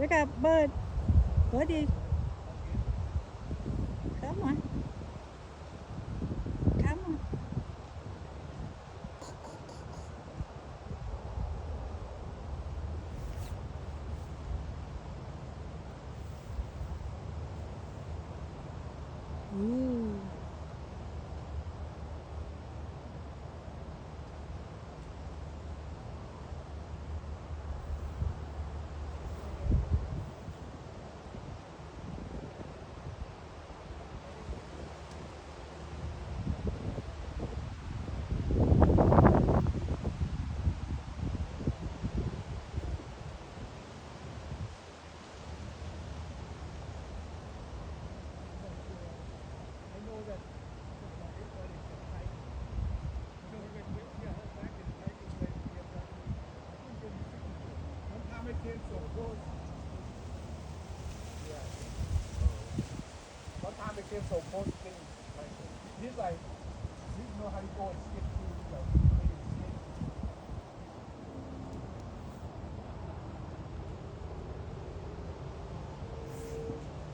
Wake up, bird. Birdie. Come on. Come on. Ooh. Sometimes it gets so close to getting like this, like you know how you go and skip